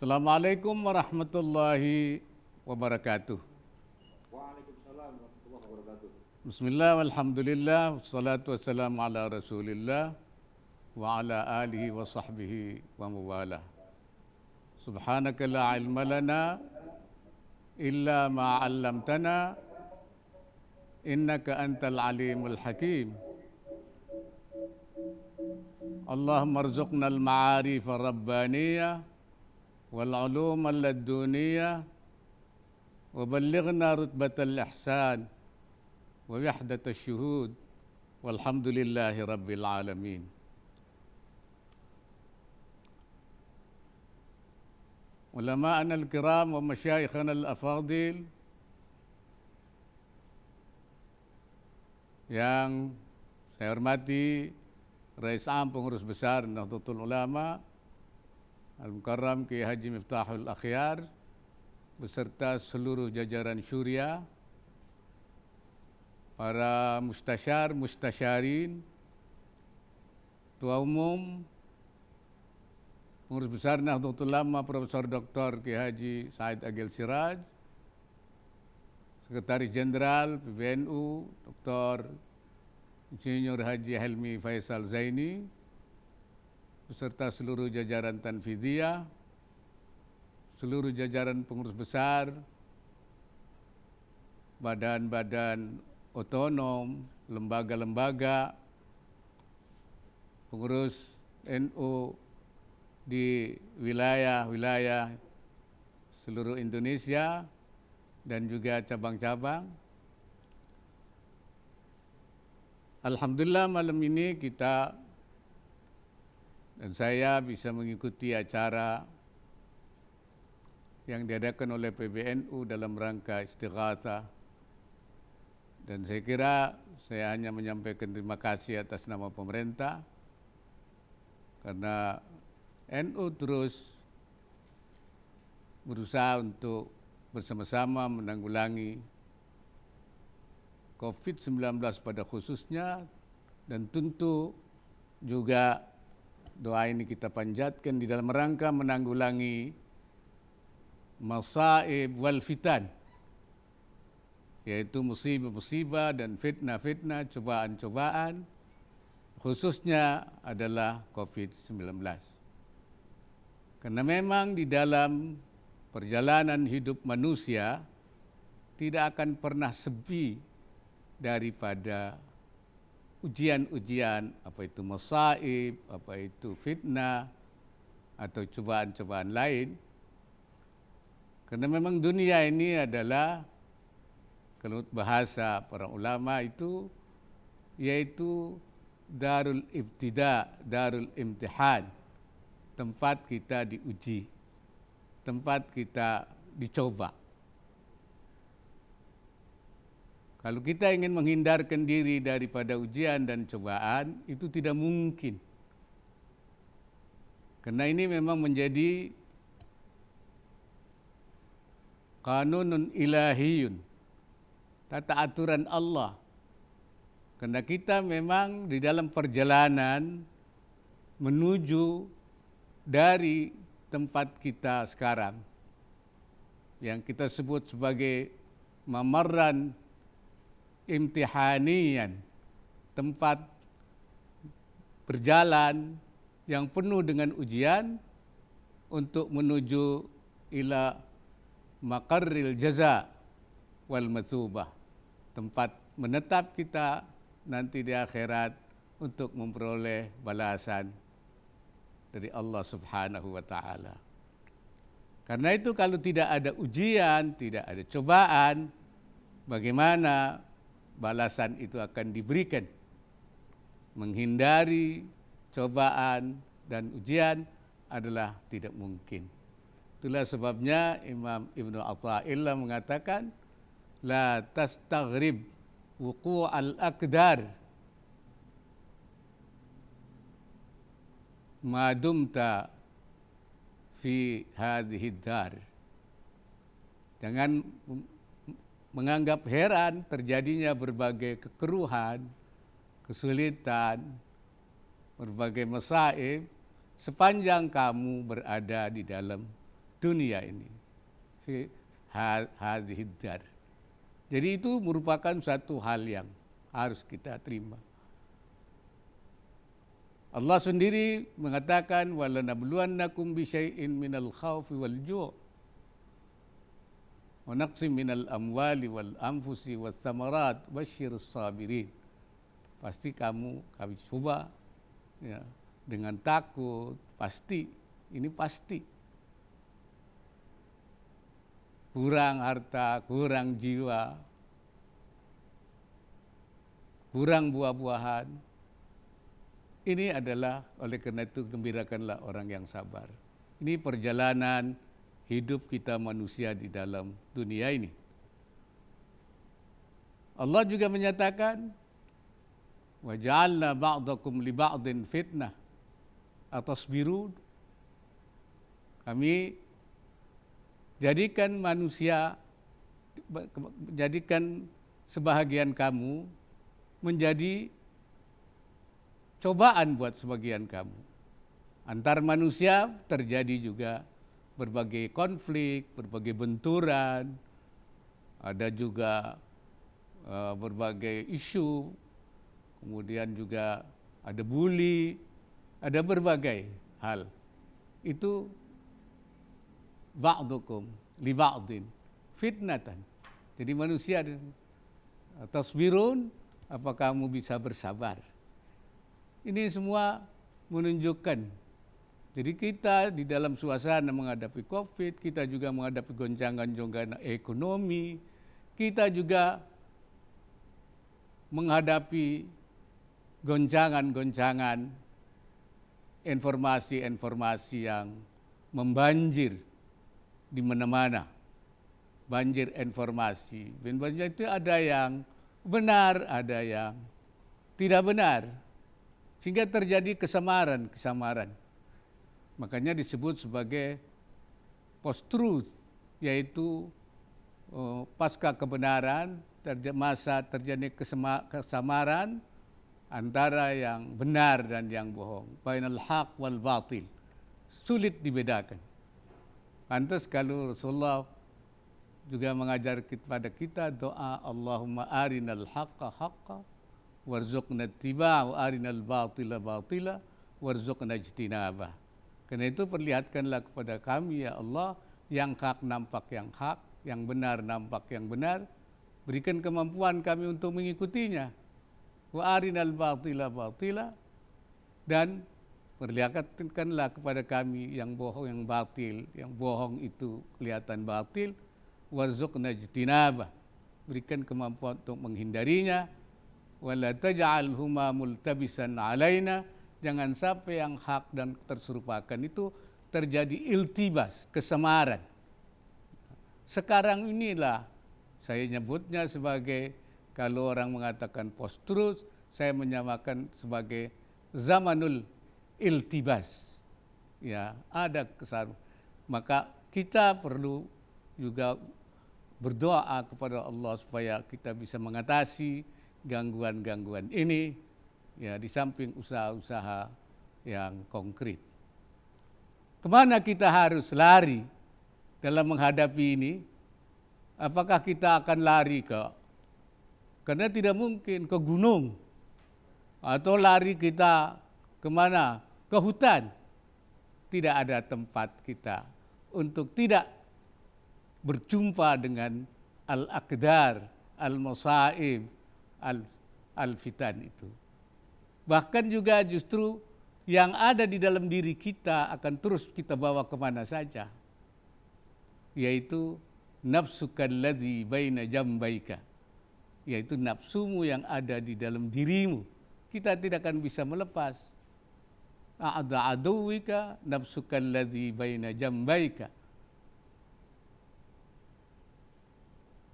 Assalamualaikum warahmatullahi wabarakatuh. Waalaikumsalam warahmatullahi wabarakatuh. Bismillah, walhamdulillah, wassalatu wassalamu ala rasulillah wa ala alihi wa sahbihi wa mawalah. Subhanaka la ilma lana illa ma 'allamtana innaka antal alimul hakim. Allahumma arzuqna al-ma'arif ar-rabbaniyah wal 'ulum al-laduniyah wa ballighna rutbatal ihsan wa wahdatal syuhud walhamdulillahi rabbil alamin. Ulama'ana al-kiram wa masyayikhana al-afadil yang saya hormati, Rais Am Pengurus Besar Nahdlatul Ulama Al-Mukarram Kiai Haji Miftahul Akhyar beserta seluruh jajaran syuriah, para mustasyar, mustasyarin, Ketua Umum Pengurus Besar Nahdlatul Ulama Profesor Dr. Kiai Haji Said Agil Siraj, Sekretaris Jenderal PBNU Dr. Insinyur Haji Helmi Faisal Zaini, beserta seluruh jajaran Tanfidiyah, seluruh jajaran pengurus besar, badan-badan otonom, lembaga-lembaga, pengurus NU di wilayah-wilayah seluruh Indonesia dan juga cabang-cabang. Alhamdulillah malam ini kita dan saya bisa mengikuti acara yang diadakan oleh PBNU dalam rangka istighatsah, dan saya kira saya hanya menyampaikan terima kasih atas nama pemerintah karena NU terus berusaha untuk bersama-sama menanggulangi COVID-19 pada khususnya, dan tentu juga doa ini kita panjatkan di dalam rangka menanggulangi masaib wal fitan, yaitu musibah-musibah dan fitnah-fitnah, cobaan-cobaan, khususnya adalah COVID-19. Karena memang di dalam perjalanan hidup manusia tidak akan pernah sepi daripada ujian-ujian, apa itu masaib, apa itu fitnah, atau cobaan-cobaan lain. Karena memang dunia ini adalah, kalau bahasa para ulama itu, yaitu darul ibtida, darul imtihan, tempat kita diuji, tempat kita dicoba. Kalau kita ingin menghindarkan diri daripada ujian dan cobaan, itu tidak mungkin. Karena ini memang menjadi qanunun ilahiyun, tata aturan Allah. Karena kita memang di dalam perjalanan menuju dari tempat kita sekarang, yang kita sebut sebagai mamarran imtihanian, tempat berjalan yang penuh dengan ujian untuk menuju ila maqarril jaza wal matsubah, tempat menetap kita nanti di akhirat untuk memperoleh balasan dari Allah Subhanahu wa taala. Karena itu kalau tidak ada ujian, tidak ada cobaan, bagaimana balasan itu akan diberikan? Menghindari cobaan dan ujian adalah tidak mungkin. Itulah sebabnya Imam Ibnu Athaillah mengatakan, la tastaghrib wuqu'al aqdar ma dumta fi hadhihi dar. Jangan menganggap heran terjadinya berbagai kekeruhan, kesulitan, berbagai masaib sepanjang kamu berada di dalam dunia ini. Fi hadhihi dar. Jadi itu merupakan satu hal yang harus kita terima. Allah sendiri mengatakan walanabluwannakum bisyai'in minal khaufi wal ju' wa naqsim minal amwali wal anfusi was thamarat basyirus sabirin. Pasti kami coba ya, dengan takut, pasti, ini pasti. Kurang harta, kurang jiwa, kurang buah-buahan. Ini adalah, oleh karena itu gembirakanlah orang yang sabar. Ini perjalanan hidup kita manusia di dalam dunia ini. Allah juga menyatakan, wa ja'alna ba'dakum li ba'din fitnah atasbirun. Kami jadikan manusia, jadikan sebahagian kamu menjadi cobaan buat sebagian kamu. Antar manusia terjadi juga berbagai konflik, berbagai benturan, ada juga berbagai isu, kemudian juga ada bully, ada berbagai hal. Itu ba'dukum li ba'din fitnatan. Jadi manusia tasbirun, apa kamu bisa bersabar? Ini semua menunjukkan. Jadi kita di dalam suasana menghadapi COVID, kita juga menghadapi goncangan-goncangan ekonomi, kita juga menghadapi goncangan-goncangan informasi-informasi yang membanjir di mana-mana. Banjir informasi. Banjir itu ada yang benar, ada yang tidak benar. Sehingga terjadi kesamaran. Makanya disebut sebagai post-truth, yaitu pasca kebenaran, masa terjadi kesamaran antara yang benar dan yang bohong. Bainal haq wal batil. Sulit dibedakan. Pantas kalau Rasulullah juga mengajar kepada kita doa Allahumma arinal haqqa haqqa warzuqna ittiba' wa arinal batila batila warzuqna ijtinabah. Karena itu perlihatkanlah kepada kami ya Allah yang hak nampak yang hak, yang benar nampak yang benar. Berikan kemampuan kami untuk mengikutinya. Wa arinal batila batila, dan perlihatkanlah kepada kami yang bohong yang batil, yang bohong itu kelihatan batil. Warzuqna ijtinabah. Berikan kemampuan untuk menghindarinya. Wala taj'alhuma multabisan alaina, jangan sampai yang hak dan terserupakan itu terjadi iltibas, kesamaran. Sekarang inilah saya nyebutnya sebagai, kalau orang mengatakan post-truth, saya menyamakan sebagai zamanul iltibas. Ya, ada kesalahan. Maka kita perlu juga berdoa kepada Allah supaya kita bisa mengatasi gangguan-gangguan ini, ya, di samping usaha-usaha yang konkret. Kemana kita harus lari dalam menghadapi ini? Apakah kita akan lari karena tidak mungkin ke gunung, atau lari kita kemana? Ke hutan. Tidak ada tempat kita untuk tidak berjumpa dengan al-aqdar, al-masaib, al-fitan itu. Bahkan juga justru yang ada di dalam diri kita akan terus kita bawa kemana saja. Yaitu nafsuka alladzi baina jambaika. Yaitu nafsumu yang ada di dalam dirimu. Kita tidak akan bisa melepas. A'da aduwika nafsuka alladzi baina jambaika.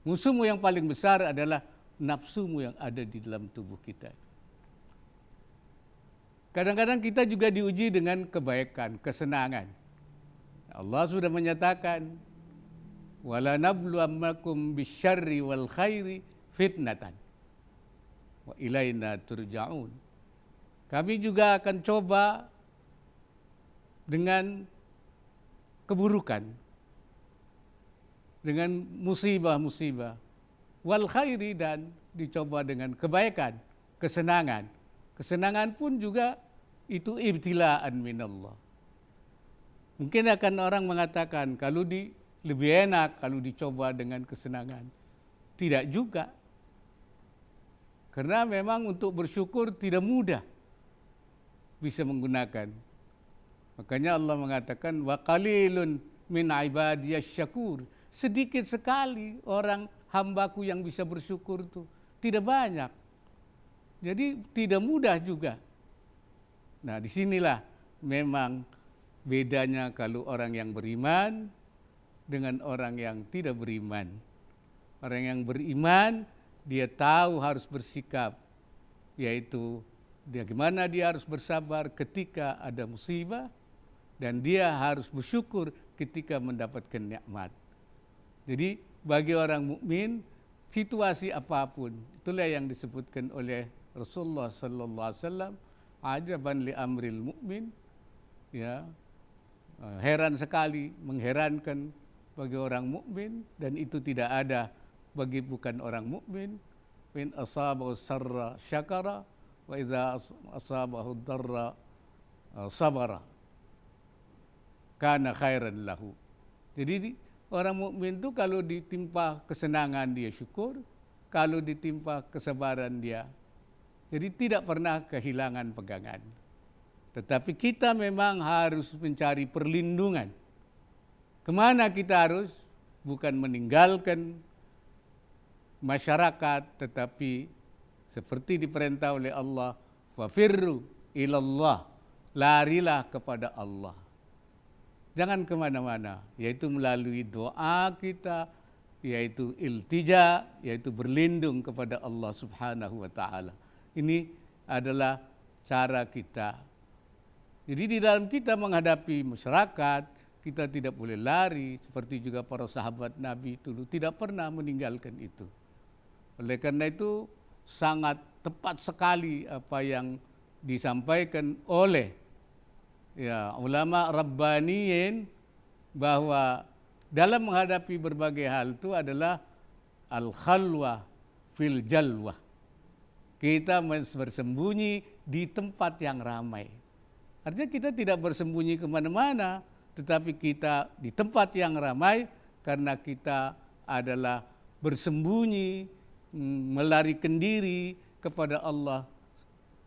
Musuhmu yang paling besar adalah nafsumu yang ada di dalam tubuh kita. Kadang-kadang kita juga diuji dengan kebaikan, kesenangan. Allah sudah menyatakan, wala nabluwannakum bisyarri wal khairi fitnatan wa ilaina turja'un. Kami juga akan coba dengan keburukan dengan musibah-musibah, wal khairi, dan dicoba dengan kebaikan, kesenangan. Kesenangan pun juga itu ibtilaan minallah. Mungkin akan orang mengatakan lebih enak kalau dicoba dengan kesenangan. Tidak juga. Karena memang untuk bersyukur tidak mudah bisa menggunakan. Makanya Allah mengatakan wa qalilun min ibadiyasy syakur. Sedikit sekali orang hambaku yang bisa bersyukur itu, tidak banyak. Jadi tidak mudah juga. Nah, disinilah memang bedanya kalau orang yang beriman dengan orang yang tidak beriman. Orang yang beriman, dia tahu harus bersikap, yaitu bagaimana dia harus bersabar ketika ada musibah, dan dia harus bersyukur ketika mendapatkan nikmat. Jadi bagi orang mukmin, situasi apapun, itulah yang disebutkan oleh Rasulullah sallallahu alaihi wasallam, ajaban li amril mukmin, ya, heran sekali, mengherankan bagi orang mukmin, dan itu tidak ada bagi bukan orang mukmin. In asabahu sarra syakara wa idza asabahu darra sabara kana khairan lahu. Jadi orang mukmin itu kalau ditimpa kesenangan dia syukur, kalau ditimpa kesabaran dia. Jadi tidak pernah kehilangan pegangan. Tetapi kita memang harus mencari perlindungan. Kemana kita harus? Bukan meninggalkan masyarakat, tetapi seperti diperintah oleh Allah, fafirru ilallah, larilah kepada Allah. Jangan kemana-mana, yaitu melalui doa kita, yaitu iltija, yaitu berlindung kepada Allah subhanahu wa ta'ala. Ini adalah cara kita. Jadi di dalam kita menghadapi masyarakat, kita tidak boleh lari, seperti juga para sahabat Nabi dulu tidak pernah meninggalkan itu. Oleh karena itu sangat tepat sekali apa yang disampaikan oleh ulama rabbaniyin, bahwa dalam menghadapi berbagai hal itu adalah al-khalwa fil jalwah. Kita bersembunyi di tempat yang ramai. Artinya kita tidak bersembunyi kemana-mana, tetapi kita di tempat yang ramai karena kita adalah bersembunyi, melarikan diri kepada Allah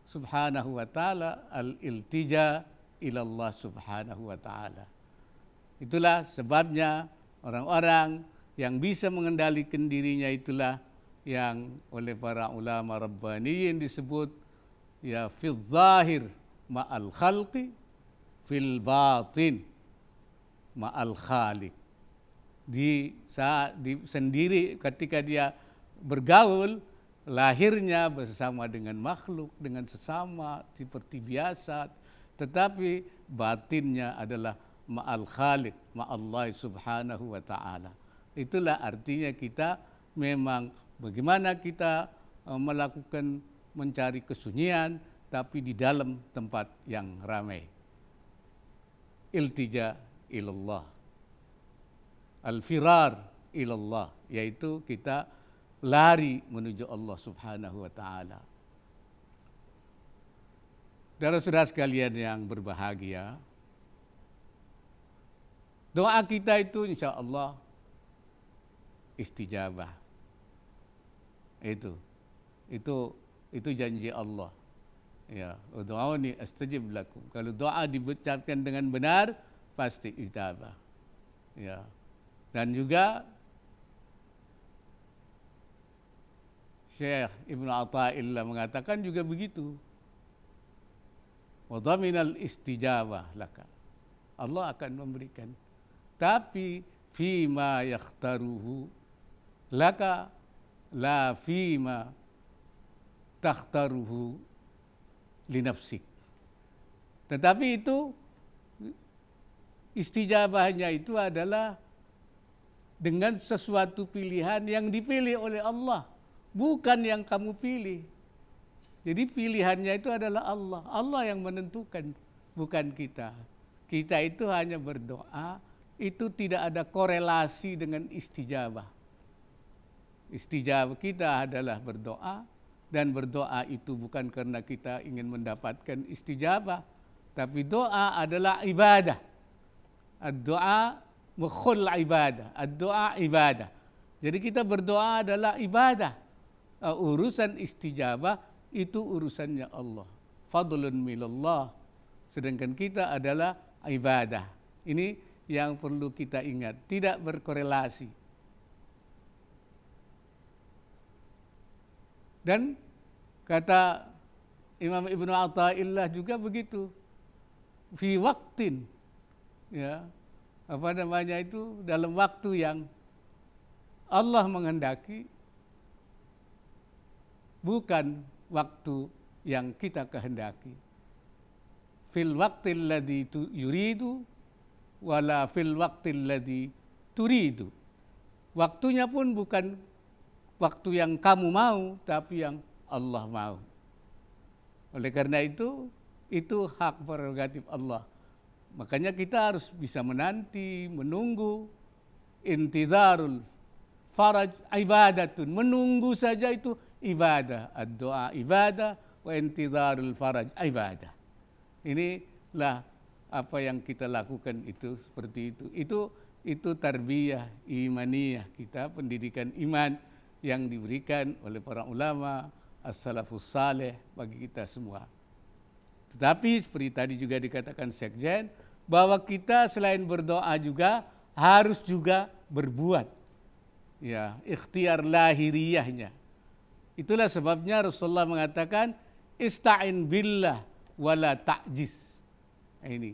subhanahu wa ta'ala, al-iltija ilallah subhanahu wa ta'ala. Itulah sebabnya orang-orang yang bisa mengendalikan dirinya itulah yang oleh para ulama rabbaniyin disebut fil zahir ma'al khalqi, fil batin ma'al khaliq. Sendiri ketika dia bergaul, lahirnya bersama dengan makhluk, dengan sesama seperti biasa, tetapi batinnya adalah ma'al khaliq, ma'allah subhanahu wa ta'ala. Itulah artinya kita memang bagaimana kita melakukan mencari kesunyian, tapi di dalam tempat yang ramai. Iltija ilallah, al-firar ilallah, yaitu kita lari menuju Allah subhanahu wa ta'ala. Saudara-saudara sekalian yang berbahagia, doa kita itu insya Allah istijabah. Itu janji Allah. Ya, ud'uni astajib lakum. Kalau doa diucapkan dengan benar, pasti ijabah. Ya. Dan juga Syekh Ibnu Athaillah mengatakan juga begitu. Wa dhaminal istijabah laka. Allah akan memberikan. Tapi fima yakhtaruhu laka la fima takhtaruhu li nafsik. Tetapi itu istijabahnya itu adalah dengan sesuatu pilihan yang dipilih oleh Allah, bukan yang kamu pilih. Jadi pilihannya itu adalah Allah. Allah yang menentukan, bukan kita. Kita itu hanya berdoa itu tidak ada korelasi dengan istijabah. Istijabah kita adalah berdoa, dan berdoa itu bukan karena kita ingin mendapatkan istijabah, tapi doa adalah ibadah. Ad-doa mukhul ibadah, ad-doa ibadah. Jadi kita berdoa adalah ibadah. Urusan istijabah itu urusannya Allah. Fadlun minallah. Sedangkan kita adalah ibadah. Ini yang perlu kita ingat, tidak berkorelasi. Dan kata Imam Ibnu Athaillah juga begitu. Fi waktin, ya, dalam waktu yang Allah menghendaki, bukan waktu yang kita kehendaki. Fil waqtil ladzi yuridu wala fil waqtil ladzi turidu. Waktunya pun bukan waktu yang kamu mau, tapi yang Allah mau. Oleh karena itu hak prerogatif Allah. Makanya kita harus bisa menanti, menunggu. Intizarul faraj ibadatun. Menunggu saja itu ibadah. Ad-doa ibadah, wa intizarul faraj ibadah. Inilah apa yang kita lakukan itu seperti itu. Itu tarbiyah imaniyah kita, pendidikan iman yang diberikan oleh para ulama as-salafus saleh bagi kita semua. Tetapi seperti tadi juga dikatakan Sekjen, bahwa kita selain berdoa juga harus juga berbuat. Ya, ikhtiar lahiriyahnya. Itulah sebabnya Rasulullah mengatakan ista'in billah wala ta'jiz. Ini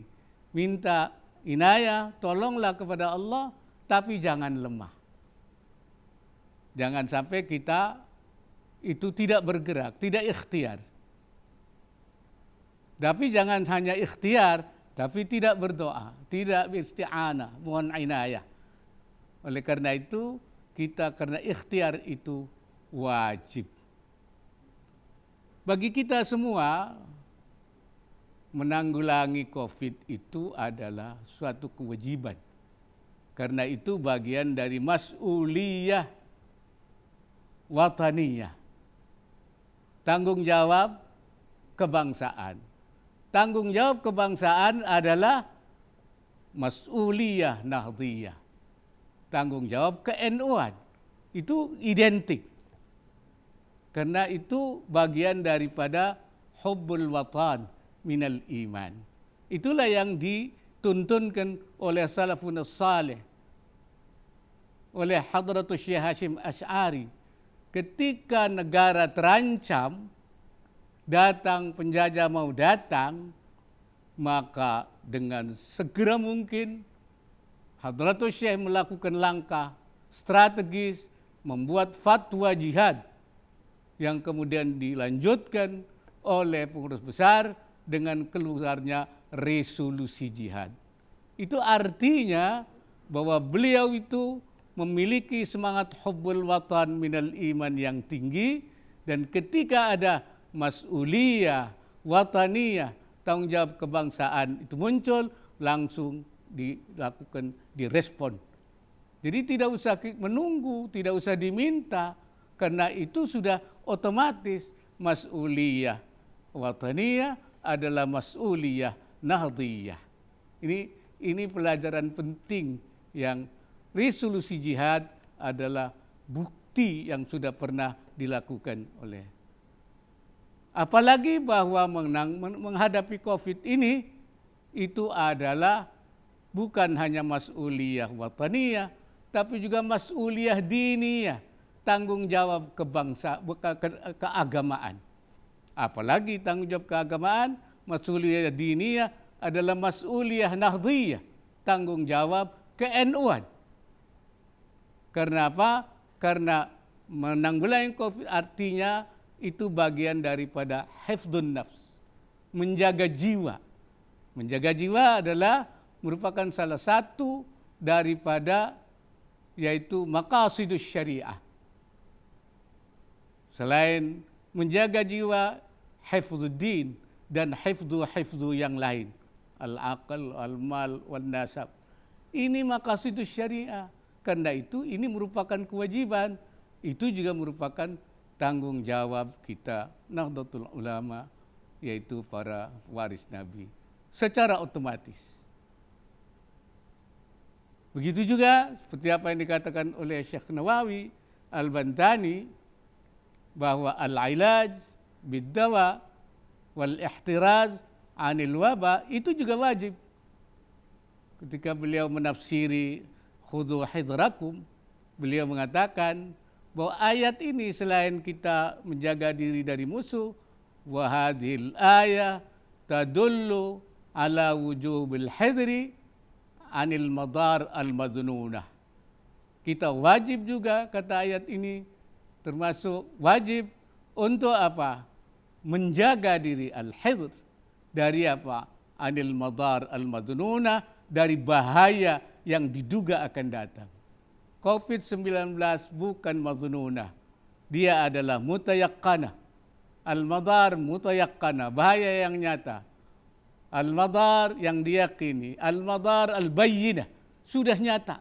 minta inayah, tolonglah kepada Allah, tapi jangan lemah. Jangan sampai kita itu tidak bergerak, tidak ikhtiar. Tapi jangan hanya ikhtiar, tapi tidak berdoa, tidak beristi'anah, mohon inayah. Oleh karena itu, karena ikhtiar itu wajib. Bagi kita semua, menanggulangi COVID itu adalah suatu kewajiban. Karena itu bagian dari mas'uliyah wataniyah. Tanggung jawab kebangsaan. Tanggung jawab kebangsaan adalah mas'uliyah nahdiyah. Tanggung jawab ke-NU-an. Itu identik. Karena itu bagian daripada hubbul watan minal iman. Itulah yang dituntunkan oleh salafun salih, oleh Hadratus Syekh Hashim Asy'ari. Ketika negara terancam, datang penjajah mau datang, maka dengan segera mungkin Hadratus Syekh melakukan langkah strategis, membuat fatwa jihad yang kemudian dilanjutkan oleh pengurus besar dengan keluarnya resolusi jihad. Itu artinya bahwa beliau itu memiliki semangat hubbul watan minal iman yang tinggi, dan ketika ada mas'uliyah wataniyah, tanggung jawab kebangsaan itu muncul, langsung dilakukan, direspon. Jadi tidak usah menunggu, tidak usah diminta, karena itu sudah otomatis. Mas'uliyah wataniyah adalah mas'uliyah nahdiyah. Ini pelajaran penting yang resolusi jihad adalah bukti yang sudah pernah dilakukan oleh. Apalagi bahwa menghadapi COVID ini, itu adalah bukan hanya mas'uliyah wataniyah, tapi juga mas'uliyah diniyah, tanggung jawab keagamaan. Apalagi tanggung jawab keagamaan, mas'uliyah diniyah adalah mas'uliyah nahdiyah, tanggung jawab ke-NU-an. Karena apa? Karena menanggulangi COVID artinya itu bagian daripada hifdzun nafs, menjaga jiwa. Menjaga jiwa adalah merupakan salah satu daripada yaitu maqasidus syariah. Selain menjaga jiwa, hifdzuddin dan hifdzu yang lain, al-aql, al-mal, wal nasab. Ini maqasidus syariah. Karena itu ini merupakan kewajiban. Itu juga merupakan tanggung jawab kita Nahdlatul Ulama, yaitu para waris Nabi. Secara otomatis. Begitu juga seperti apa yang dikatakan oleh Syekh Nawawi Al-Bantani, bahwa al-ilaj bid-dawa wal ihtiraz anil waba itu juga wajib. Ketika beliau menafsiri khudhu hidrakum, beliau mengatakan bahwa ayat ini selain kita menjaga diri dari musuh, wa hadhil ayah tadullu ala wujubil hidri anil madar al-madnunah. Kita wajib juga, kata ayat ini, termasuk wajib untuk apa? Menjaga diri al-hidr dari apa? Anil madar al-madnunah, dari bahaya yang diduga akan datang. COVID-19 bukan madnunah. Dia adalah mutayaqqanah. Al-madar mutayaqqanah, bahaya yang nyata. Al-madar yang diyakini, al-madar al-bayyinah, sudah nyata.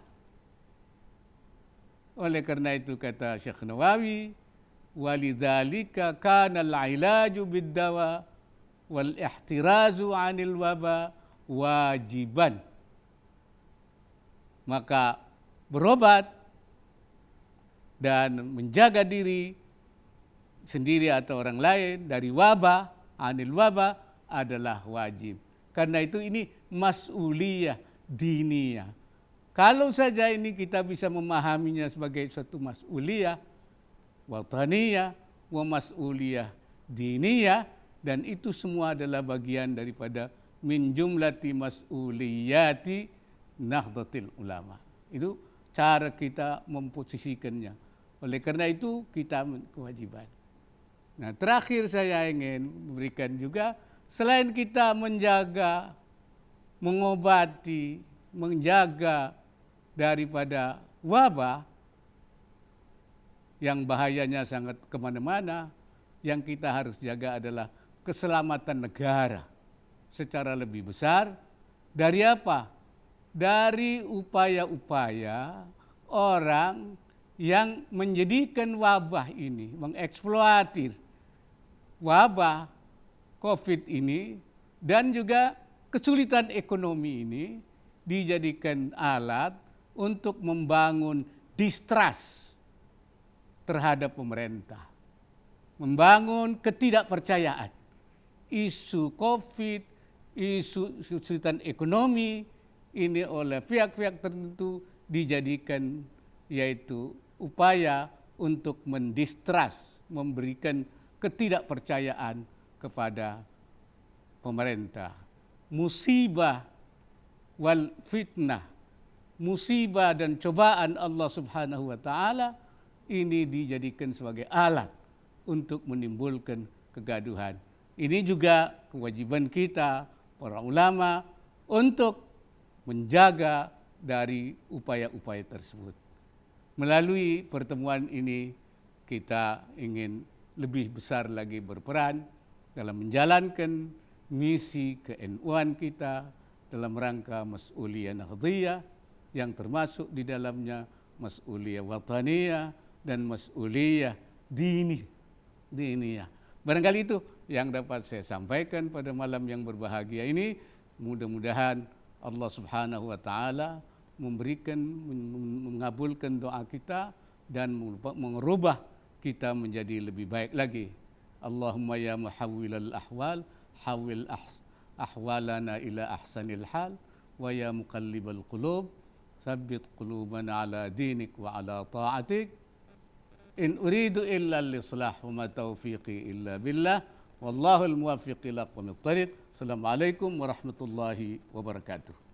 Oleh karena itu kata Syekh Nawawi, walidzalika kana al-ilaju bid-dawa wal ihtirazu 'anil waba wajiban. Maka berobat dan menjaga diri sendiri atau orang lain dari wabah, anil wabah, adalah wajib. Karena itu ini mas'uliyah diniyah. Kalau saja ini kita bisa memahaminya sebagai suatu mas'uliyah wataniyah wa mas'uliyah diniyah, dan itu semua adalah bagian daripada min jumlati mas'uliyati Nahdlatul Ulama. Itu cara kita memposisikannya. Oleh karena itu kita kewajiban. Nah, terakhir saya ingin memberikan juga, selain kita menjaga, mengobati, menjaga daripada wabah yang bahayanya sangat kemana-mana, yang kita harus jaga adalah keselamatan negara secara lebih besar. Dari apa? Dari upaya-upaya orang yang menjadikan wabah ini, mengeksploitir wabah COVID ini, dan juga kesulitan ekonomi ini dijadikan alat untuk membangun distrust terhadap pemerintah, membangun ketidakpercayaan. Isu COVID, isu kesulitan ekonomi ini oleh pihak-pihak tertentu dijadikan yaitu upaya untuk mendistrust, memberikan ketidakpercayaan kepada pemerintah. Musibah wal fitnah, musibah dan cobaan Allah Subhanahu wa taala ini dijadikan sebagai alat untuk menimbulkan kegaduhan. Ini juga kewajiban kita para ulama untuk menjaga dari upaya-upaya tersebut. Melalui pertemuan ini kita ingin lebih besar lagi berperan dalam menjalankan misi ke-NU-an kita dalam rangka mas'uliyah nahdhiyah, yang termasuk di dalamnya mas'uliyah wataniyah dan mas'uliyah diniyah. Barangkali itu yang dapat saya sampaikan pada malam yang berbahagia ini. Mudah-mudahan Allah Subhanahu wa taala memberikan, mengabulkan doa kita dan mengubah kita menjadi lebih baik lagi. Allahumma ya muhawwilal ahwal, hawwil ahwalana ila ahsanil hal, wa ya muqallibal qulub, tsabbit qulubana ala dinik wa ala ta'atik. In uridu illa al-islah wa ma taufiqi illa billah, wallahu al-muwaffiq ila aqwamit thariq. Assalamualaikum warahmatullahi wabarakatuh.